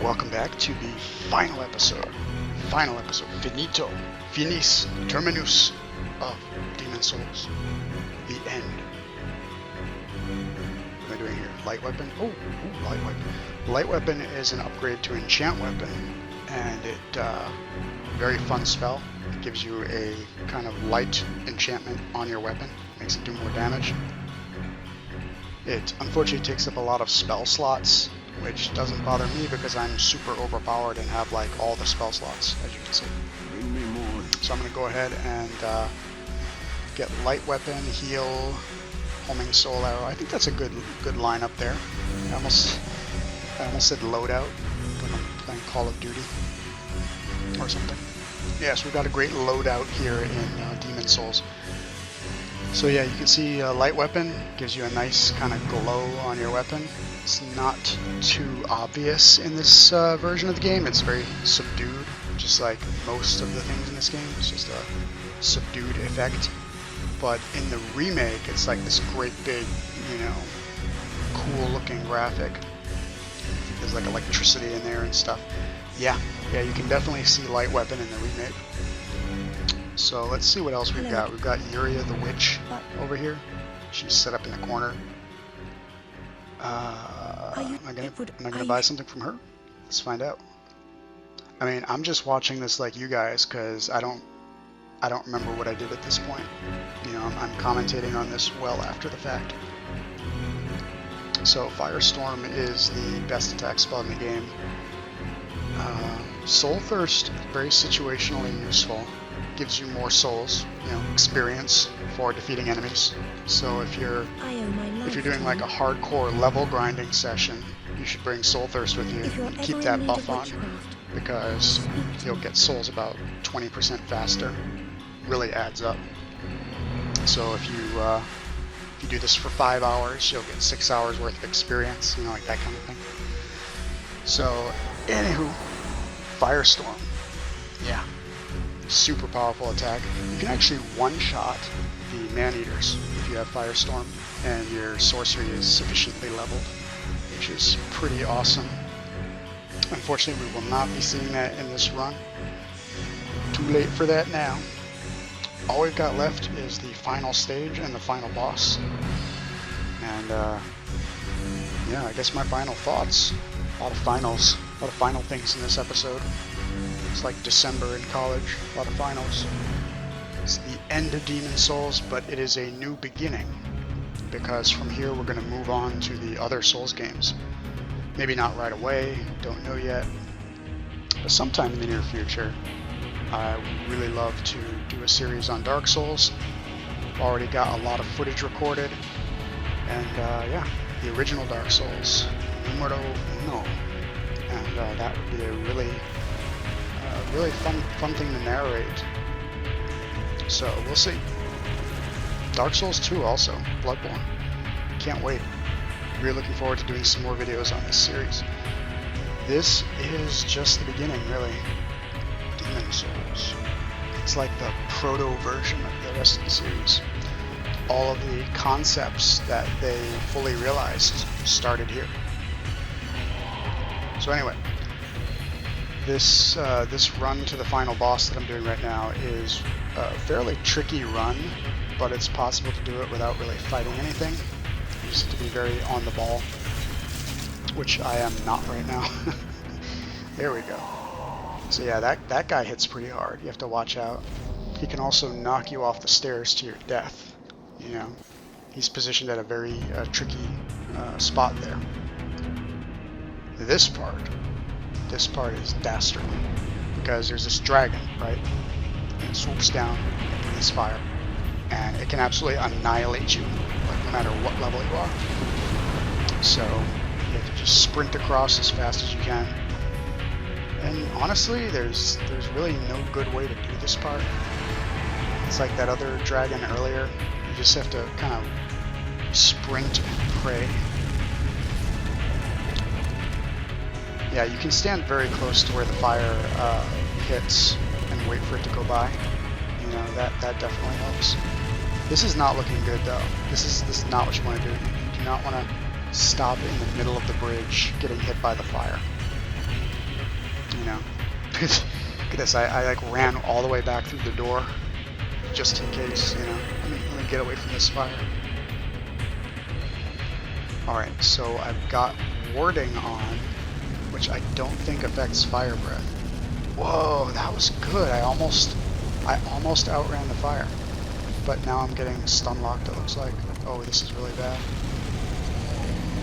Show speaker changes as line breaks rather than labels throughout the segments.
welcome back to the final episode, finito, finis, terminus of Demon Souls, the end. What am I doing here? Light weapon? Oh, light weapon. Light weapon is an upgrade to enchant weapon, and it, very fun spell. It gives you a kind of light enchantment on your weapon, makes it do more damage. It unfortunately takes up a lot of spell slots, which doesn't bother me because I'm super overpowered and have like all the spell slots, as you can see. So I'm going to go ahead and get light weapon, heal, homing soul arrow. I think that's a good lineup there. I almost said loadout when I'm playing Call of Duty or something. Yes, we've got a great loadout here in Demon Souls. So yeah, you can see light weapon gives you a nice kind of glow on your weapon. It's not too obvious in this version of the game. It's very subdued, just like most of the things in this game. It's just a subdued effect. But in the remake, it's like this great big, you know, cool looking graphic. There's like electricity in there and stuff. Yeah, you can definitely see light weapon in the remake. So let's see what else we've got. We've got Yuria the Witch over here. She's set up in the corner. Am I gonna buy something from her? Let's find out. I mean, I'm just watching this like you guys because I don't remember what I did at this point. You know, I'm commentating on this well after the fact. So Firestorm is the best attack spell in the game. Soul Thirst, very situationally useful. Gives you more souls, you know, experience for defeating enemies. So if you're doing like a hardcore level grinding session, you should bring Soul Thirst with you and keep that buff on, because you'll get souls about 20% faster. Really adds up. So if you do this for 5 hours, you'll get 6 hours worth of experience, you know, like that kind of thing. So anywho, Firestorm, yeah. Super powerful attack. You can actually one-shot the Man-Eaters if you have Firestorm and your sorcery is sufficiently leveled, which is pretty awesome. Unfortunately, we will not be seeing that in this run. Too late for that now. All we've got left is the final stage and the final boss. And yeah, I guess my final thoughts. A lot of final things in this episode. It's like December in college, a lot of finals. It's the end of Demon Souls, but it is a new beginning, because from here we're going to move on to the other Souls games. Maybe not right away, don't know yet, but sometime in the near future. I would really love to do a series on Dark Souls. Already got a lot of footage recorded, and yeah, the original Dark Souls, numero uno, and that would be a really fun thing to narrate. So we'll see. Dark Souls 2 also, Bloodborne. Can't wait. Really looking forward to doing some more videos on this series. This is just the beginning, really. Demon Souls. It's like the proto version of the rest of the series. All of the concepts that they fully realized started here. So anyway, this run to the final boss that I'm doing right now is a fairly tricky run, but it's possible to do it without really fighting anything. You just have to be very on the ball, which I am not right now. There we go. So yeah, that guy hits pretty hard. You have to watch out. He can also knock you off the stairs to your death. You know, he's positioned at a very tricky spot there. This part is dastardly, because there's this dragon, right? And it swoops down into this fire, and it can absolutely annihilate you, like no matter what level you are. So you have to just sprint across as fast as you can. And honestly, there's really no good way to do this part. It's like that other dragon earlier. You just have to kind of sprint and pray. Yeah, you can stand very close to where the fire hits and wait for it to go by. You know, that definitely helps. This is not looking good though. This is not what you want to do. You do not want to stop in the middle of the bridge getting hit by the fire. you know. Look at this, I like ran all the way back through the door just in case, you know. Let me get away from this fire. Alright, so I've got warding on, which I don't think affects fire breath. Whoa, that was good. I almost outran the fire. But now I'm getting stun locked, it looks like. Oh, this is really bad.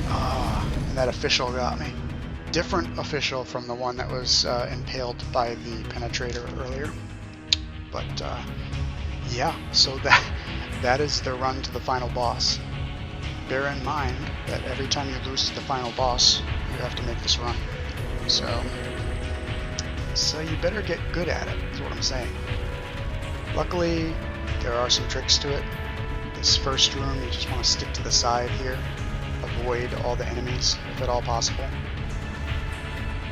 Ah, and that official got me. Different official from the one that was impaled by the penetrator earlier. But yeah, so that is the run to the final boss. Bear in mind that every time you lose to the final boss, you have to make this run. So you better get good at it, is what I'm saying. Luckily, there are some tricks to it. This first room, you just want to stick to the side here. Avoid all the enemies, if at all possible.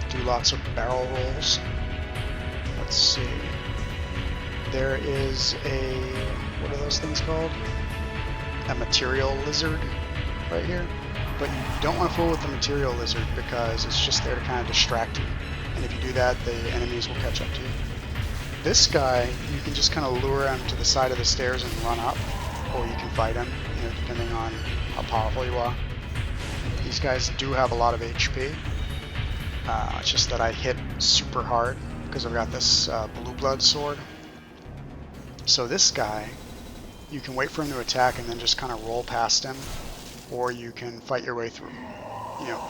Do lots of barrel rolls. Let's see. There is a... what are those things called? A material lizard right here. But you don't want to fool with the material lizard because it's just there to kind of distract you. And if you do that, the enemies will catch up to you. This guy, you can just kind of lure him to the side of the stairs and run up. Or you can fight him, you know, depending on how powerful you are. These guys do have a lot of HP. It's just that I hit super hard because I've got this blue blood sword. So this guy, you can wait for him to attack and then just kind of roll past him, or you can fight your way through. You know.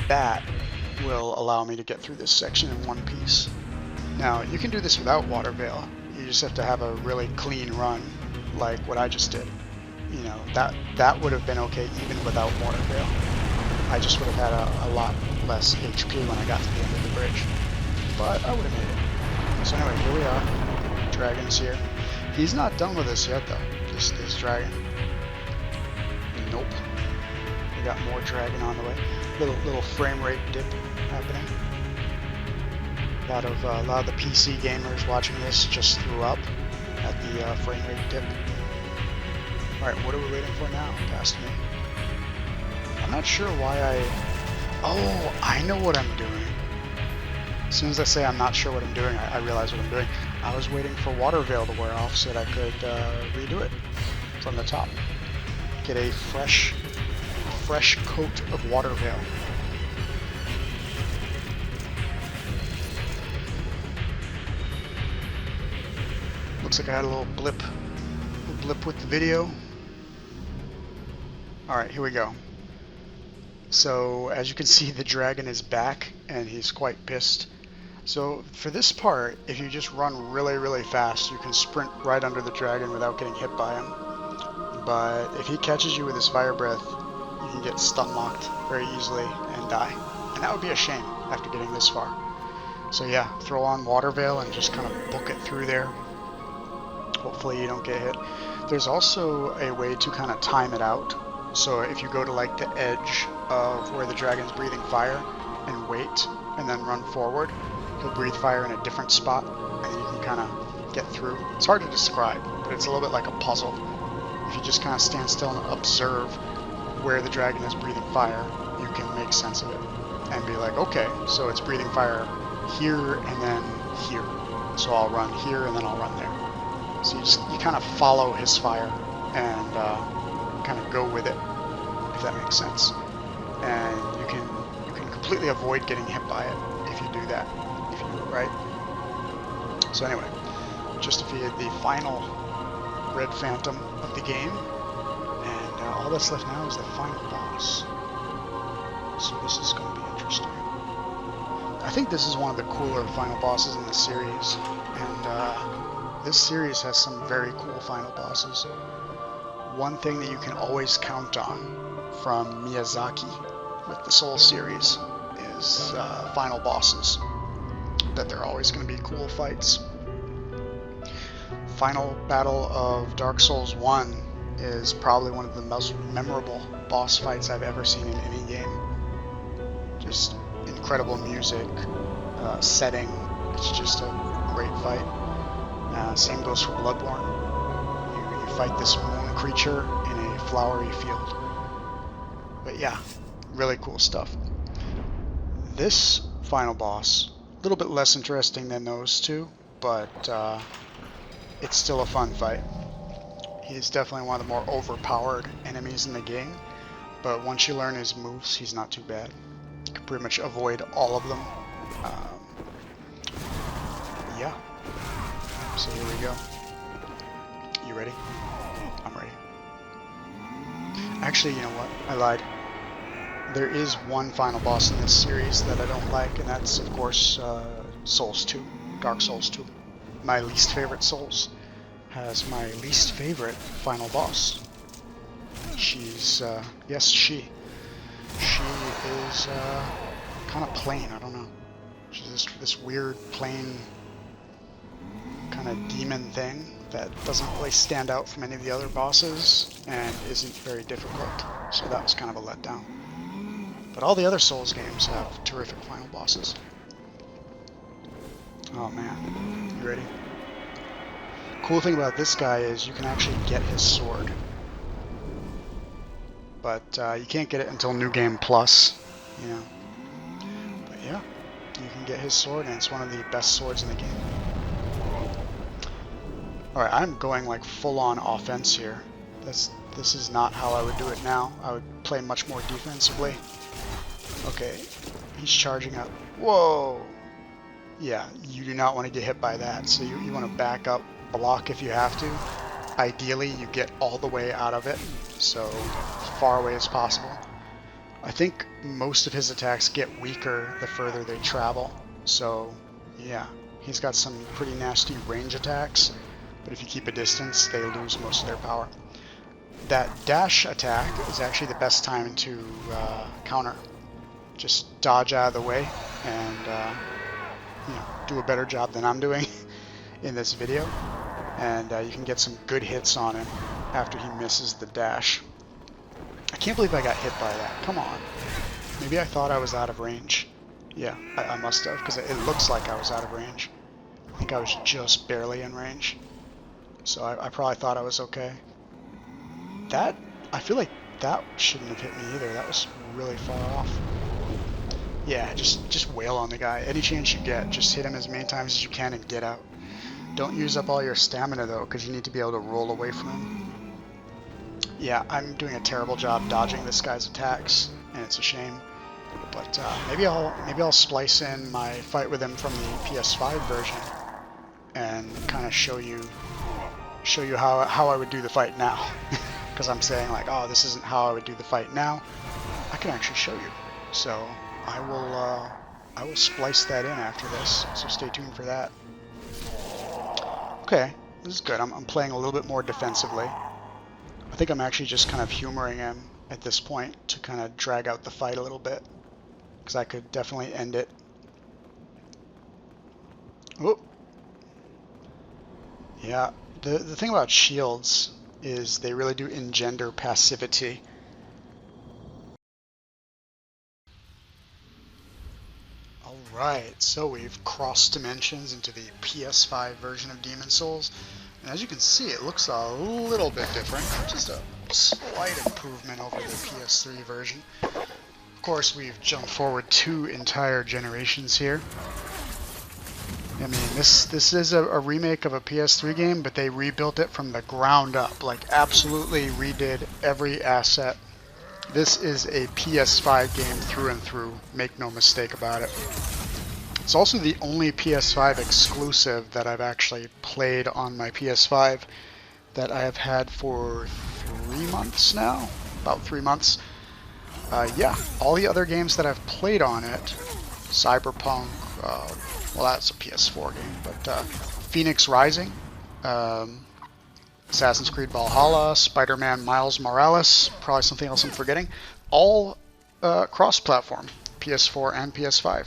That will allow me to get through this section in one piece. Now, you can do this without Water Veil. You just have to have a really clean run, like what I just did. You know, that would have been okay even without Water Veil. I just would have had a lot less HP when I got to the end of the bridge. But I would have made it. So anyway, here we are. Dragon's here. He's not done with us yet, though. This dragon. Nope. We got more dragon on the way. Little frame rate dip happening. A lot of the PC gamers watching this just threw up at the frame rate dip. All right, what are we waiting for now? Past me. I'm not sure why Oh, I know what I'm doing. As soon as I say I'm not sure what I'm doing, I realize what I'm doing. I was waiting for Water Veil to wear off so that I could redo it from the top. Get a fresh coat of Water Veil. looks like I had a little blip with the video. Alright, here we go. So, as you can see, the dragon is back, and he's quite pissed. So, for this part, if you just run really, really fast, you can sprint right under the dragon without getting hit by him. But if he catches you with his fire breath, you can get stun locked very easily and die. And that would be a shame after getting this far. So yeah, throw on Water Veil and just kind of book it through there. Hopefully you don't get hit. There's also a way to kind of time it out. So if you go to like the edge of where the dragon's breathing fire and wait and then run forward, he'll breathe fire in a different spot and then you can kind of get through. It's hard to describe, but it's a little bit like a puzzle. If you just kind of stand still and observe where the dragon is breathing fire, you can make sense of it and be like, okay, so it's breathing fire here and then here. So I'll run here and then I'll run there. So you kind of follow his fire and kind of go with it, if that makes sense. And you can completely avoid getting hit by it if you do that, right? So anyway, just defeated the final Red Phantom of the game, and all that's left now is the final boss. So this is going to be interesting. I think this is one of the cooler final bosses in the series, and this series has some very cool final bosses. One thing that you can always count on from Miyazaki with the Soul series is final bosses, that they're always going to be cool fights. Final battle of Dark Souls 1 is probably one of the most memorable boss fights I've ever seen in any game. Just incredible music, setting, it's just a great fight. Same goes for Bloodborne. You fight this moon creature in a flowery field. But yeah, really cool stuff. This final boss, a little bit less interesting than those two, but it's still a fun fight. He's definitely one of the more overpowered enemies in the game, but once you learn his moves, he's not too bad. You can pretty much avoid all of them. Yeah. So here we go. You ready? I'm ready. Actually, you know what? I lied. There is one final boss in this series that I don't like, and that's, of course, Souls 2. Dark Souls 2. My least favorite Souls has my least favorite final boss. She's, yes, she is kind of plain, I don't know. She's this weird, plain, kind of demon thing that doesn't really stand out from any of the other bosses and isn't very difficult. So that was kind of a letdown. But all the other Souls games have terrific final bosses. Oh man, you ready? Cool thing about this guy is you can actually get his sword. But you can't get it until New Game Plus, you know. But yeah, you can get his sword, and it's one of the best swords in the game. Alright, I'm going like full-on offense here. This is not how I would do it now. I would play much more defensively. Okay, he's charging up. Whoa! Yeah, you do not want to get hit by that, so you want to back up, block if you have to. Ideally, you get all the way out of it, so as far away as possible. I think most of his attacks get weaker the further they travel, so yeah, he's got some pretty nasty range attacks, but if you keep a distance, they lose most of their power. That dash attack is actually the best time to counter. Just dodge out of the way and you know, do a better job than I'm doing in this video, and you can get some good hits on him after he misses the dash. I can't believe I got hit by that. Come on. Maybe I thought I was out of range. Yeah, I must have, because it looks like I was out of range. I think I was just barely in range. So I probably thought I was okay. That, I feel like that shouldn't have hit me either. That was really far off. Yeah, just wail on the guy. Any chance you get, just hit him as many times as you can and get out. Don't use up all your stamina though, because you need to be able to roll away from him. Yeah, I'm doing a terrible job dodging this guy's attacks, and it's a shame. But maybe I'll splice in my fight with him from the PS5 version and kind of show you show you how I would do the fight now. Because I'm saying like, oh, this isn't how I would do the fight now. I can actually show you. So I will splice that in after this. So stay tuned for that. Okay, this is good. I'm playing a little bit more defensively. I think I'm actually just kind of humoring him at this point to kind of drag out the fight a little bit, because I could definitely end it. Oh, yeah. The thing about shields is they really do engender passivity. Alright, so we've crossed dimensions into the PS5 version of Demon's Souls. And as you can see, it looks a little bit different. Just a slight improvement over the PS3 version. Of course, we've jumped forward 2 entire generations here. I mean, this is a remake of a PS3 game, but they rebuilt it from the ground up. Like, absolutely redid every asset. This is a PS5 game through and through. Make no mistake about it. It's also the only PS5 exclusive that I've actually played on my PS5 that I have had for 3 months now. About 3 months. Yeah, all the other games that I've played on it, Cyberpunk, well, that's a PS4 game, but Phoenix Rising, Assassin's Creed Valhalla, Spider-Man Miles Morales, probably something else I'm forgetting, all cross-platform, PS4 and PS5.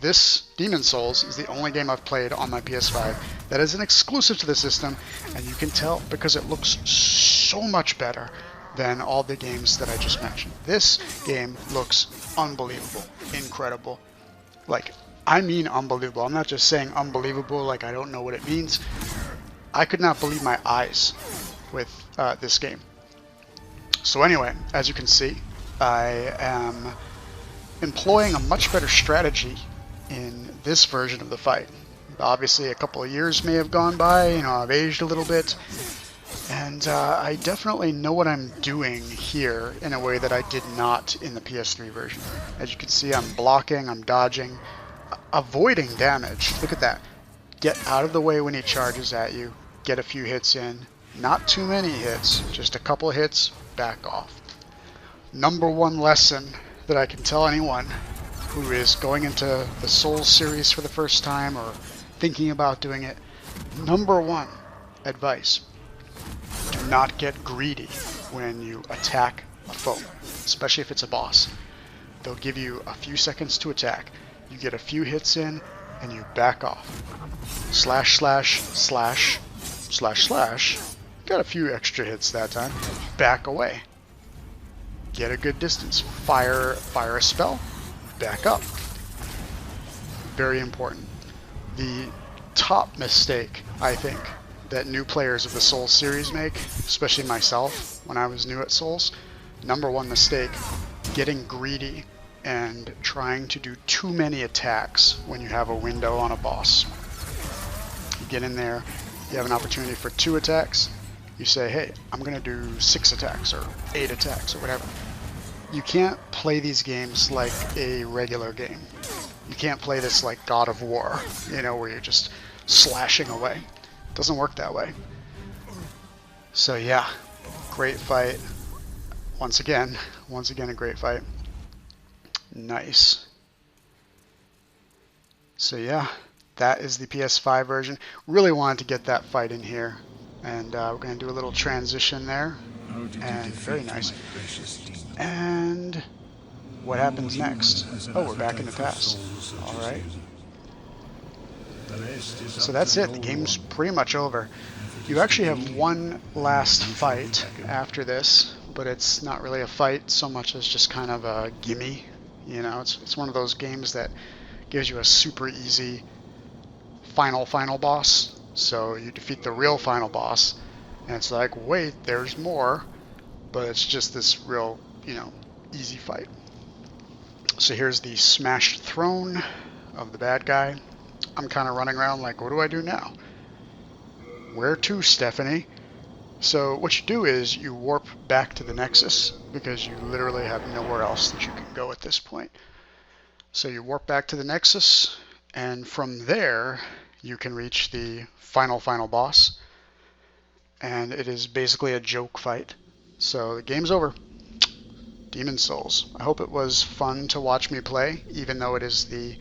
This, Demon's Souls, is the only game I've played on my PS5 that is an exclusive to the system, and you can tell because it looks so much better than all the games that I just mentioned. This game looks unbelievable, incredible. Like, I mean unbelievable. I'm not just saying unbelievable like I don't know what it means. I could not believe my eyes with this game. So anyway, as you can see, I am employing a much better strategy in this version of the fight. Obviously, a couple of years may have gone by, you know, I've aged a little bit, and I definitely know what I'm doing here in a way that I did not in the PS3 version. As you can see, I'm blocking, I'm dodging, avoiding damage. Look at that. Get out of the way when he charges at you, get a few hits in, not too many hits, just a couple hits, back off. Number one lesson that I can tell anyone who is going into the Souls series for the first time or thinking about doing it, number one advice: do not get greedy when you attack a foe, especially if it's a boss. They'll give you a few seconds to attack. You get a few hits in and you back off. Slash, slash, slash, slash, slash. Got a few extra hits that time. Back away. Get a good distance. Fire a spell. Back up. Very important. The top mistake, I think, that new players of the Souls series make, especially myself when I was new at Souls, number one mistake, getting greedy and trying to do too many attacks when you have a window on a boss. You get in there, you have an opportunity for 2 attacks, you say, hey, I'm going to do 6 attacks or 8 attacks or whatever. You can't play these games like a regular game. You can't play this like God of War, you know, where you're just slashing away. It doesn't work that way. So yeah, great fight. Once again, a great fight. Nice. So yeah, that is the PS5 version. Really wanted to get that fight in here. And we're going to do a little transition there. And very nice. And what happens next? Oh, we're back in the past. Alright. So that's it. The game's pretty much over. You actually have one last fight after this, but it's not really a fight so much as just kind of a gimme. You know, it's one of those games that gives you a super easy final boss. So you defeat the real final boss, and it's like, wait, there's more, but it's just this real, you know, easy fight. So here's the smashed throne of the bad guy. I'm kind of running around like, what do I do now? Where to, Stephanie? So what you do is you warp back to the Nexus, because you literally have nowhere else that you can go at this point. So you warp back to the Nexus, and from there you can reach the final boss. and it is basically a joke fight. So the game's over. Demon's Souls. I hope it was fun to watch me play, even though it is the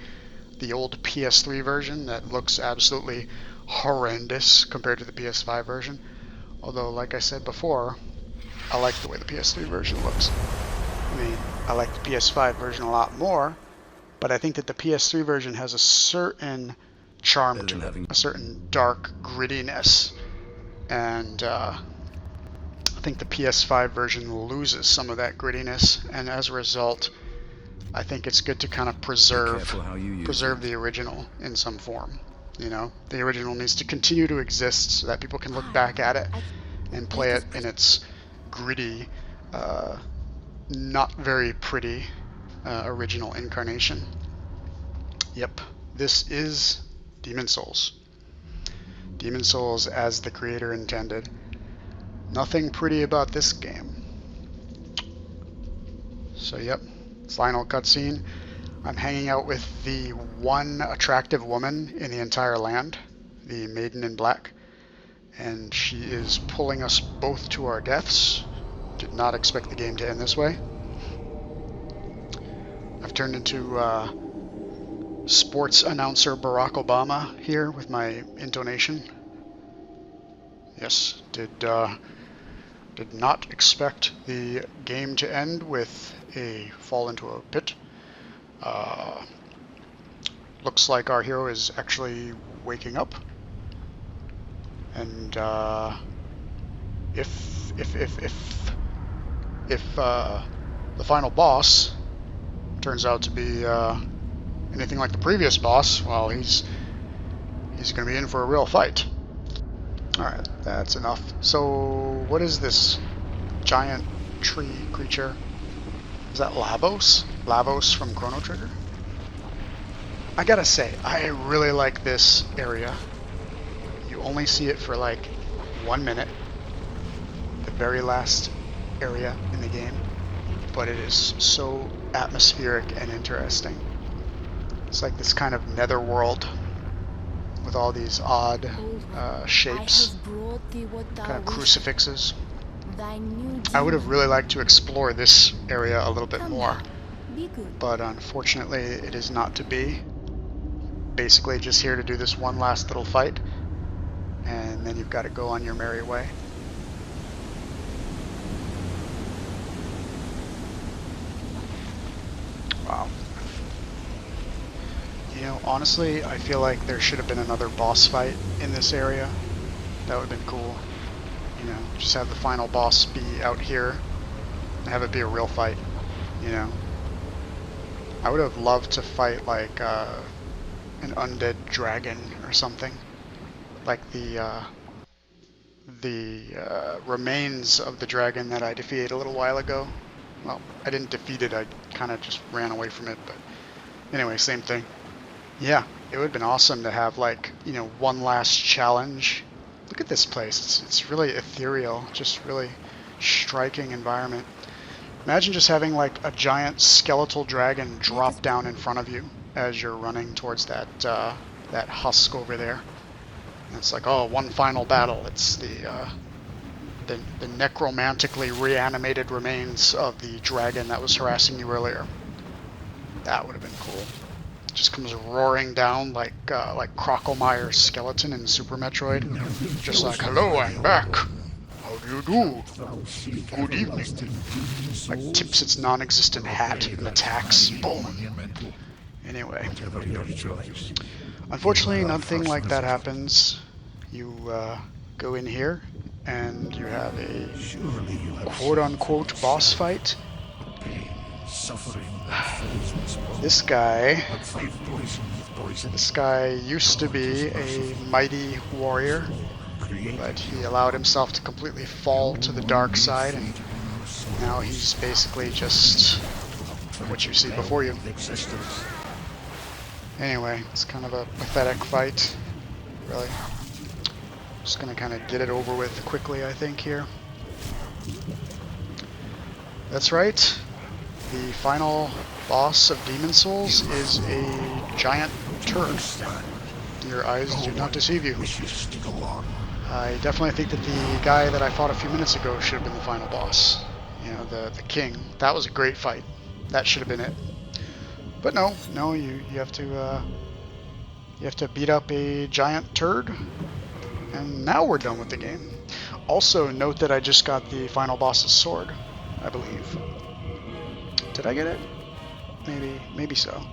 old PS3 version that looks absolutely horrendous compared to the PS5 version. Although, like I said before, I like the way the PS3 version looks. I mean, I like the PS5 version a lot more, but I think that the PS3 version has a certain charm to it, a certain dark grittiness, and I think the PS5 version loses some of that grittiness, and as a result, I think it's good to kind of preserve the original in some form. You know, the original needs to continue to exist so that people can look back at it and play it in its gritty, not very pretty original incarnation. Yep, this is Demon's Souls. Demon's Souls as the creator intended. Nothing pretty about this game. So yep, final cutscene. I'm hanging out with the one attractive woman in the entire land, the Maiden in Black, and she is pulling us both to our deaths. Did not expect the game to end this way. I've turned into sports announcer Barack Obama here with my intonation. Yes, did not expect the game to end with a fall into a pit. Looks like our hero is actually waking up, and if the final boss turns out to be anything like the previous boss, well, he's going to be in for a real fight. Alright, that's enough. So, what is this giant tree creature? Is that Lavos? Lavos from Chrono Trigger? I gotta say, I really like this area. You only see it for like 1 minute. The very last area in the game. But it is so atmospheric and interesting. It's like this kind of netherworld with all these odd shapes, kind of crucifixes. I would have really liked to explore this area a little bit more, but unfortunately it is not to be. Basically just here to do this one last little fight, and then you've got to go on your merry way. Wow. You know, honestly, I feel like there should have been another boss fight in this area. That would have been cool. You know, just have the final boss be out here and have it be a real fight, you know. I would have loved to fight like an undead dragon or something. Like the remains of the dragon that I defeated a little while ago. Well, I didn't defeat it, I kind of just ran away from it, but anyway, same thing. Yeah, it would have been awesome to have, like, you know, one last challenge. Look at this place. It's really ethereal, just really striking environment. Imagine just having, like, a giant skeletal dragon drop down in front of you as you're running towards that that husk over there. And it's like, oh, one final battle. It's the necromantically reanimated remains of the dragon that was harassing you earlier. That would have been cool. Just comes roaring down like Crocomeyer's skeleton in Super Metroid. Just like, hello, I'm back. How do you do? Good evening. Like tips its non-existent hat and attacks. Boom. Anyway. Unfortunately, nothing like that happens. You go in here and you have a quote-unquote boss fight. This guy used to be a mighty warrior, but he allowed himself to completely fall to the dark side, and now he's basically just what you see before you. Anyway, it's kind of a pathetic fight, really. Just gonna kind of get it over with quickly, I think, here. That's right. The final boss of Demon's Souls is a giant turd. Your eyes do not deceive you. I definitely think that the guy that I fought a few minutes ago should have been the final boss. You know, the king. That was a great fight. That should have been it. But no, you have to beat up a giant turd, and now we're done with the game. Also, note that I just got the final boss's sword, I believe. Did I get it? Maybe so.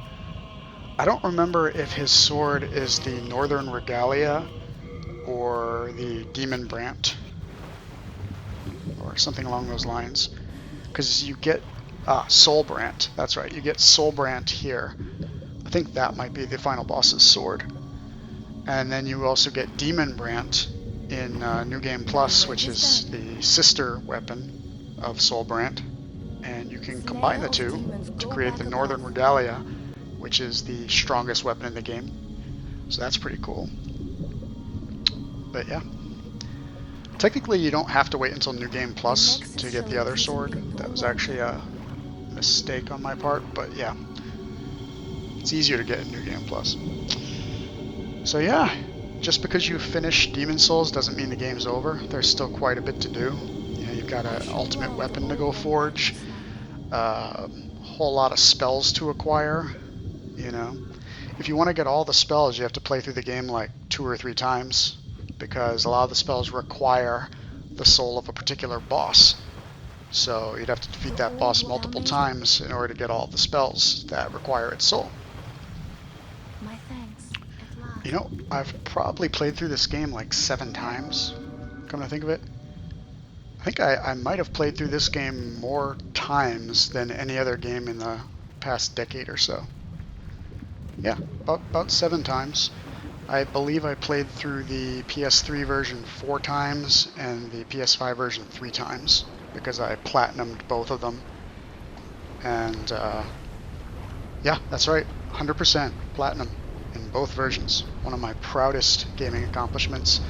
I don't remember if his sword is the Northern Regalia or the Demon Brant or something along those lines. Because you get Soul Brant. That's right, you get Soul Brant here. I think that might be the final boss's sword. And then you also get Demon Brant in New Game Plus, which is the sister weapon of Soul Brant. And you can combine the two to create the Northern Regalia, which is the strongest weapon in the game. So that's pretty cool. But yeah. Technically, you don't have to wait until New Game Plus to get the other sword. That was actually a mistake on my part, but yeah. It's easier to get in New Game Plus. So yeah, just because you finish Demon Souls doesn't mean the game's over. There's still quite a bit to do. You know, you've got an ultimate weapon to go forge, a whole lot of spells to acquire. You know, if you want to get all the spells, you have to play through the game like 2 or 3 times, because a lot of the spells require the soul of a particular boss. So you'd have to defeat that boss multiple times in order to get all the spells that require its soul. You know, I've probably played through this game like 7 times, come to think of it. I think I might have played through this game more times than any other game in the past decade or so. Yeah, about 7 times. I believe I played through the PS3 version 4 times and the PS5 version 3 times, because I platinumed both of them. And yeah, that's right, 100% platinum in both versions. One of my proudest gaming accomplishments.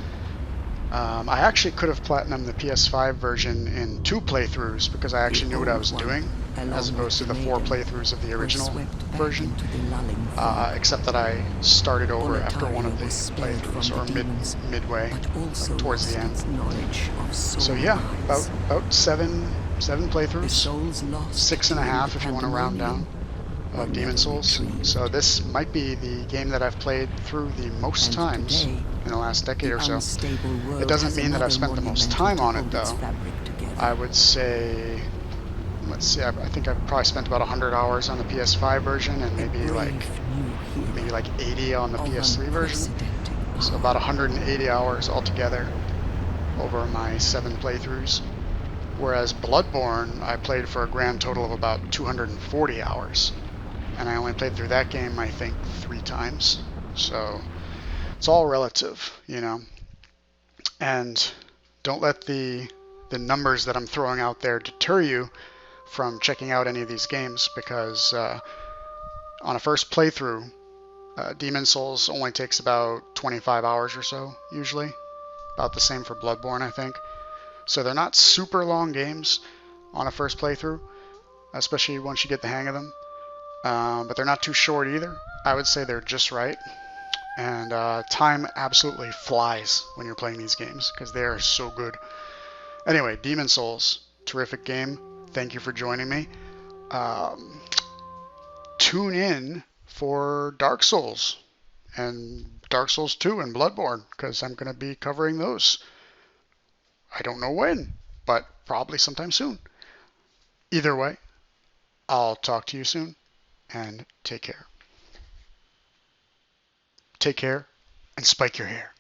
I actually could have platinumed the PS5 version in 2 playthroughs, because I actually knew what I was doing, as opposed to the 4 playthroughs of the original version. Except that I started over after one of the playthroughs, or midway, like towards the end. So yeah, about seven playthroughs, 6.5 if you want to round down, of Demon Souls. So this might be the game that I've played through the most times in the last decade or so. It doesn't mean that I've spent the most time on it, though. I would say, let's see, I think I've probably spent about 100 hours on the PS5 version, and maybe like 80 on the PS3 version. So about 180 hours altogether over my 7 playthroughs. Whereas Bloodborne, I played for a grand total of about 240 hours. And I only played through that game, I think, 3 times. So it's all relative, you know. And don't let the numbers that I'm throwing out there deter you from checking out any of these games, because on a first playthrough, Demon Souls only takes about 25 hours or so, usually. About the same for Bloodborne, I think. So they're not super long games on a first playthrough, especially once you get the hang of them. But they're not too short either. I would say they're just right. And time absolutely flies when you're playing these games, because they are so good. Anyway, Demon Souls, terrific game. Thank you for joining me. Tune in for Dark Souls and Dark Souls 2 and Bloodborne, because I'm going to be covering those. I don't know when, but probably sometime soon. Either way, I'll talk to you soon, and take care. Take care, and spike your hair.